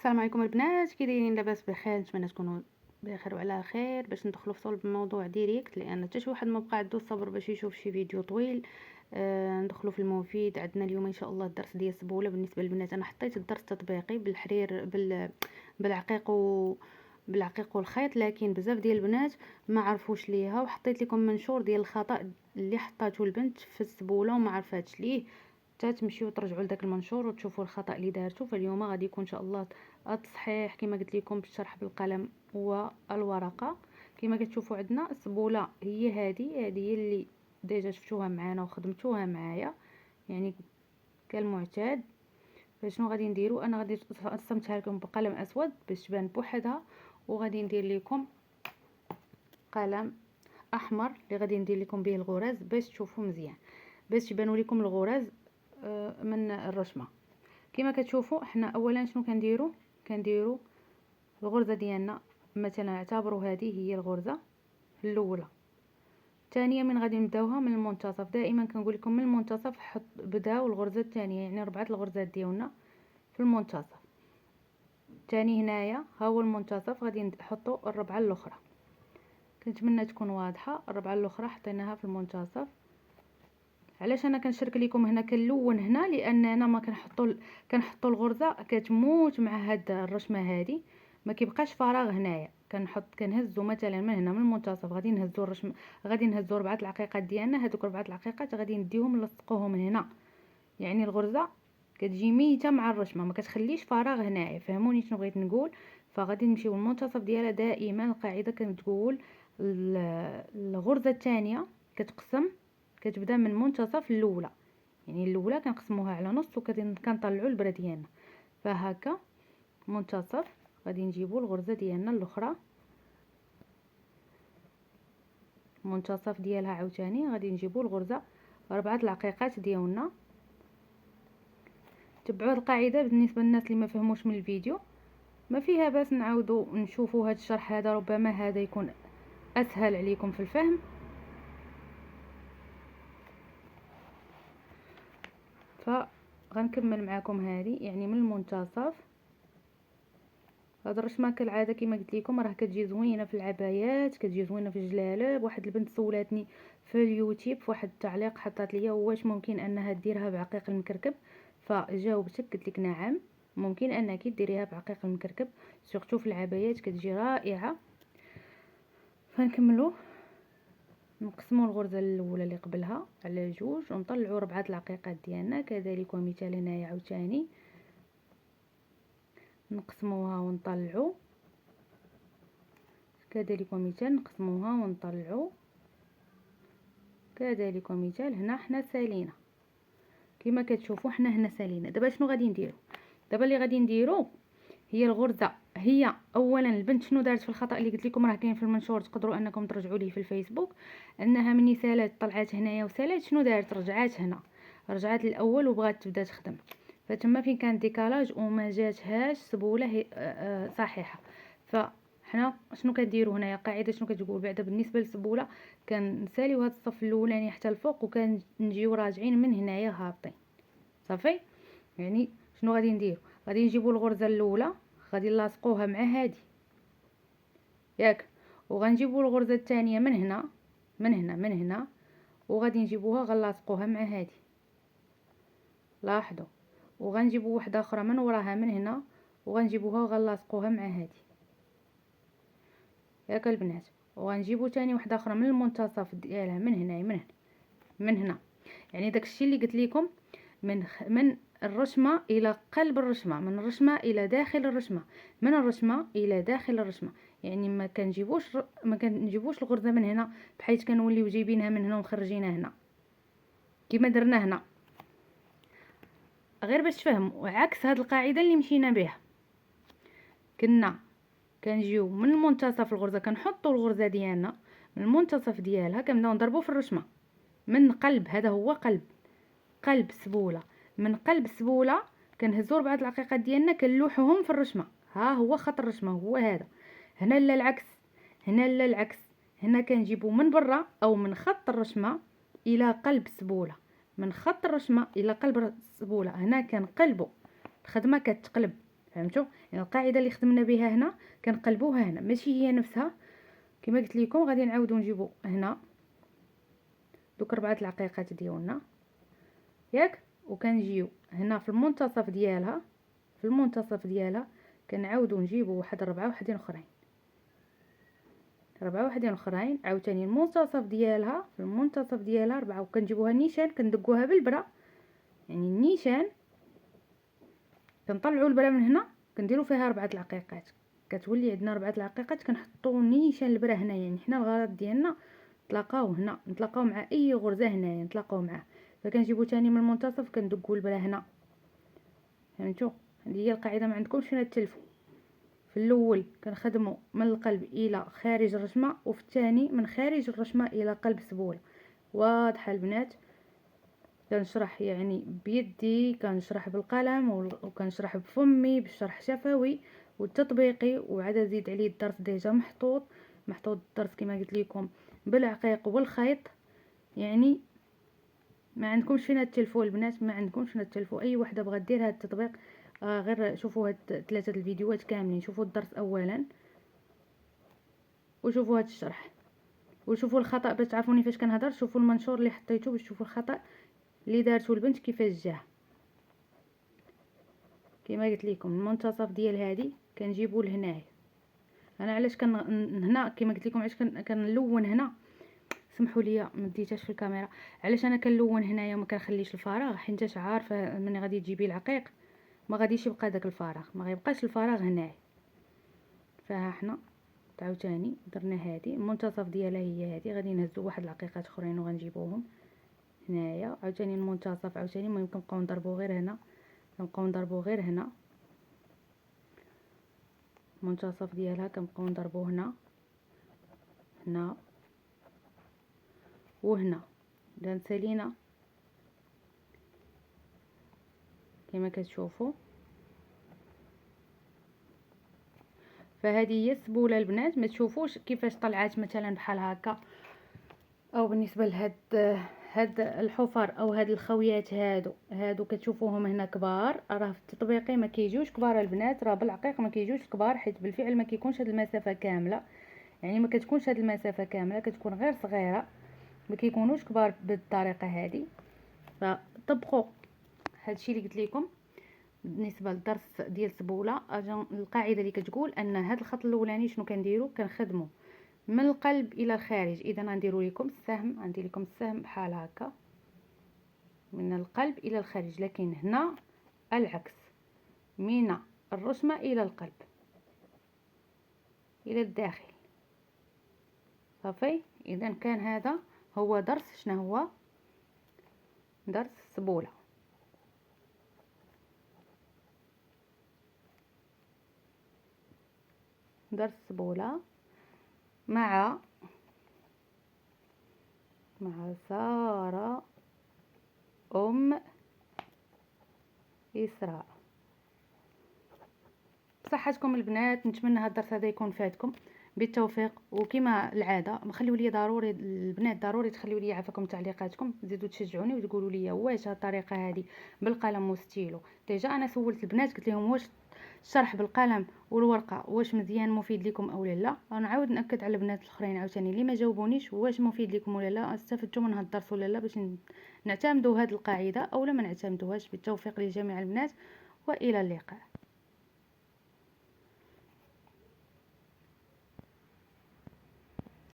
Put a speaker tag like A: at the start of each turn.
A: السلام عليكم البنات، كي دايرين؟ لاباس بخير؟ نتمنى تكونوا بخير وعلى خير. باش ندخلوا في صلب الموضوع ديريكت، لان حتى شي واحد ما بقى عنده الصبر باش يشوف شي فيديو طويل. ندخلوا في المفيد. عندنا اليوم ان شاء الله الدرس ديال السبوله. بالنسبه للبنات انا حطيت الدرس التطبيقي بالحرير بالعقيق بالعقيق والخيط، لكن بزاف ديال البنات ما عرفوش ليها، وحطيت لكم منشور ديال الخطا اللي حطاته البنت في السبوله وما عرفاتش ليه. تمشيو ترجعوا لذاك المنشور وتشوفوا الخطا اللي دارتو. فاليوم غادي يكون ان شاء الله التصحيح كما قلت لكم بالشرح بالقلم والورقه. كما كتشوفوا عندنا السبوله هي هذه اللي ديجا شفتوها معانا وخدمتوها معايا يعني كالمعتاد. فشنو غادي نديروا؟ انا غادي رسمتها لكم بقلم اسود باش تبان بوحدها، وغادي ندير لكم قلم احمر اللي غادي ندير لكم به الغرز باش تشوفوا مزيان، باش يبانوا لكم الغرز من الرشمه. كما كتشوفوا احنا اولا شنو كنديروا الغرزه ديالنا. مثلا اعتبروا هذه هي الغرزه الاولى. ثانيا من غادي نبداوها من المنتصف. دائما كنقول لكم من المنتصف بداو الغرزه الثانيه، يعني 4 الغرزات ديالنا في المنتصف. ثاني هنايا ها هو المنتصف، غادي نحطوا الربعه الاخرى. كنتمنى تكون واضحه. الربعه الاخرى حطيناها في المنتصف. علاش انا كنشرك لكم هنا كنلون هنا؟ لان انا ما كنحطوا الغرزه كتموت مع هاد الرشمه هذه، ما كيبقاش فراغ هنايا. كنهزوا مثلا من هنا من المنتصف، غادي نهزوا الرشمه، غادي نهزوا 4 العقيقات ديالنا. هذوك 4 العقيقات غادي نديهم نلصقوهم هنا، يعني الغرزه كتجي ميته مع الرشمه، ما كتخليش فراغ هنايا. فهموني شنو بغيت نقول؟ فغادي نمشيو للمنتصف ديالها. دائما القاعده كتقول الغرزه الثانيه كتبدا من منتصف الاولى، يعني الاولى كنقسموها على نص وكنطلعوا البره ديالنا. فهكا منتصف غادي نجيبوا الغرزه ديالنا الاخرى، منتصف ديالها عاوتاني غادي نجيبوا الغرزه 4 العقيقات ديالنا. تبعوا القاعده. بالنسبه للناس اللي ما فهموش من الفيديو ما فيها باس نعاودوا نشوفوا هذا الشرح هذا، ربما هذا يكون اسهل عليكم في الفهم. فغنكمل معكم هذه، يعني من المنتصف. هاد الرشمه كالعاده كما قلت لكم راه كتجي زوينه في العبايات، كتجي زوينه في الجلالب. واحد البنت سولاتني في اليوتيوب في واحد التعليق حطات ليا واش ممكن انها ديرها بعقيق المكركب، فجاوبتك قلت لك نعم ممكن انك ديريها بعقيق المكركب، سورتو في العبايات كتجي رائعه. فنكملوا نقسموا الغرزه الاولى اللي قبلها على جوج ونطلعوا 4 العقيقات ديالنا. كذلك ومثال هنايا عاوتاني نقسموها ونطلعوا، كذلك ومثال نقسموها ونطلعوا، كذلك ومثال. هنا حنا سالينا كما كتشوفوا، حنا هنا سالينا. دابا شنو غادي نديرو؟ دابا اللي غادي نديرو هي الغرزه. هي اولا البنت شنو دارت في الخطا اللي قلت لكم راه كاين في المنشور، تقدروا انكم ترجعوا ليه في الفيسبوك. انها مني سالات طلعت هنايا وسالات، شنو دارت؟ رجعات هنا، رجعات الاول وبغات تبدا تخدم. فتما فين كان ديكالاج وما جاتهاش سبوله صحيحه. فحنا شنو كديروا هنايا؟ قاعده شنو كتقول بعدا بالنسبه للسبوله؟ كنساليو هذا الصف الاولاني حتى الفوق وكنجيو راجعين من هنايا هابطين صافي. يعني شنو غادي ندير؟ غادي نجيبوا الغرزه الاولى غادي نلاصقوها مع هذه ياك، وغنجيبوا الغرزه الثانيه من هنا من هنا وغادي نجيبوها غنلاصقوها مع هذه، لاحظوا. وغنجيبوا واحده اخرى من وراها من هنا وغنجيبوها وغنلاصقوها مع هذه ياك البنات. وغنجيبوا ثاني واحده اخرى من المنتصف ديالها من هنا من هنا. يعني داكشي اللي قلت لكم من الرشمه الى قلب الرشمه، من الرشمه الى داخل الرشمه، من الرشمه الى داخل الرشمه. يعني ما كنجيبوش الغرزه من هنا بحيث كنوليو جايبينها من هنا ومخرجينها هنا كما درنا هنا. غير باش تفهموا عكس هاد القاعده اللي مشينا بها، كنا كنجيو من المنتصف الغرزه، كنحطوا الغرزه ديالنا من المنتصف ديالها كنبداو نضربوا في الرشمه من قلب. هذا هو قلب السبوله. من قلب السبوله كنهزوا 4 العقيقات ديالنا كنلوحوهم في الرشمه. ها هو خط الرشمه هو هذا. هنا لا العكس، هنا لا العكس. هنا كنجيبوا من برا او من خط الرشمه الى قلب السبوله، من خط الرشمه الى قلب السبوله. هنا كنقلبوا، الخدمه كتقلب. فهمتوا؟ يعني القاعده اللي خدمنا بها هنا كنقلبوها هنا، ماشي هي نفسها كما قلت لكم. غادي نعاودو نجيبو هنا دوك 4 العقيقات ديالنا ياك، وكنجيو هنا في المنتصف ديالها، في المنتصف ديالها كنعاودو نجيبو واحد 4 وحدين اخرين، 4 وحدين اخرين، عاوتاني المنتصف ديالها، في المنتصف ديالها 4، وكنجيبوها نيشان كندقوها بالبرا، يعني النيشان كنطلعوا البرا من هنا كنديروا فيها 4 العقيقات، كتولي عندنا 4 العقيقات. كنحطوا نيشان البرا هنا، يعني حنا الغرض ديالنا نتلاقاو هنا، نتلاقاو مع اي غرزه هنايا نتلاقاو معاه. فكنجيبو تاني من المنتصف كندقوا البرا هنا. فهمتوا؟ هذه هي القاعده، ما عندكمش فين تلفوا. في الاول كنخدموا من القلب الى خارج الرشمه، وفي الثاني من خارج الرشمه الى قلب سبوله. واضحه البنات؟ كنشرح يعني بيدي، كنشرح بالقلم، وكنشرح بفمي بالشرح شفوي والتطبيقي، وعاد زيد عليه الدرس ديجا محطوط الدرس كما قلت لكم بالعقيق والخيط. يعني ما عندكمش فين تلفوا البنات، ما عندكمش فين تلفوا. اي وحده بغات دير هذا التطبيق غير شوفوا هاد 3 الفيديوهات كاملين، شوفوا الدرس اولا وشوفوا هذا الشرح وشوفوا الخطا باش تعرفوني فاش كنهضر. شوفوا المنشور اللي حطيته باش تشوفوا الخطا اللي دارته البنت كيفاش جاه. كما قلت لكم المنتصف ديال هذه كنجيبو لهنايا. انا علاش هنا كما قلت لكم علاش كنلون هنا، سمحوا لي ما ديتهاش في الكاميرا، علاش انا كنلون هنايا وما كنخليش الفراغ، حيت عارفه ملي غادي تجيبي العقيق ما غاديش يبقى داك الفراغ، ما غيبقاش الفراغ هنايا. فها حنا عاوتاني درنا هذه المنتصف ديالها هي هذه، غادي نهزوا واحد العقيقات اخرين وغنجيبوهم هنايا. عاوتاني المنتصف عاوتاني المهم كنبقاو نضربوا غير هنا، كنبقاو نضربوا غير هنا المنتصف ديالها، كنبقاو نضربوا هنا هنا وهنا. اذا سالينا كما كتشوفوا. فهذه هي السبوله البنات. ما تشوفوش كيفاش طلعات مثلا بحال هكا، او بالنسبه هاد الحفر او هاد الخويات هادو كتشوفوهم هنا كبار، راه في التطبيقي ما كيجيوش كبار البنات، راه بالعقيق ما كيجيوش كبار، حيت بالفعل ما كيكونش هاد المسافه كامله، يعني ما كتكونش هاد المسافه كامله، كتكون غير صغيره، ما كيكونوش كبار بالطريقه هذه. فطبقوا هادشي اللي قلت لكم بالنسبه للدرس ديال سبوله. القاعده اللي كتقول ان هاد الخط الاولاني شنو كنديروا، كنخدموا من القلب الى الخارج. اذا غنديروا لكم السهم، غندير لكم السهم بحال هكا من القلب الى الخارج، لكن هنا العكس، من الرشمه الى القلب الى الداخل. صافي. اذا كان هذا هو درس، شنو هو درس سبوله. درس سبوله مع سارة إسراء. بصحتكم البنات، نتمنى هذا الدرس هذا يكون فاتكم بالتوفيق. وكما العاده خليوا لي ضروري البنات، ضروري تخليوا لي عفاكم تعليقاتكم، تزيدوا تشجعوني وتقولوا لي واش الطريقه هذه بالقلم وستيلو. ديجا انا سولت البنات قلت لهم واش الشرح بالقلم والورقه واش مزيان مفيد لكم او لا. نعاود ناكد على البنات الاخرين عاوتاني اللي ما جاوبونيش واش مفيد لكم ولا لا، استفدتوا من هذا الدرس ولا لا، باش نعتمدوا هذه القاعده او لا ما نعتمدوهاش. بالتوفيق لجميع البنات والى اللقاء.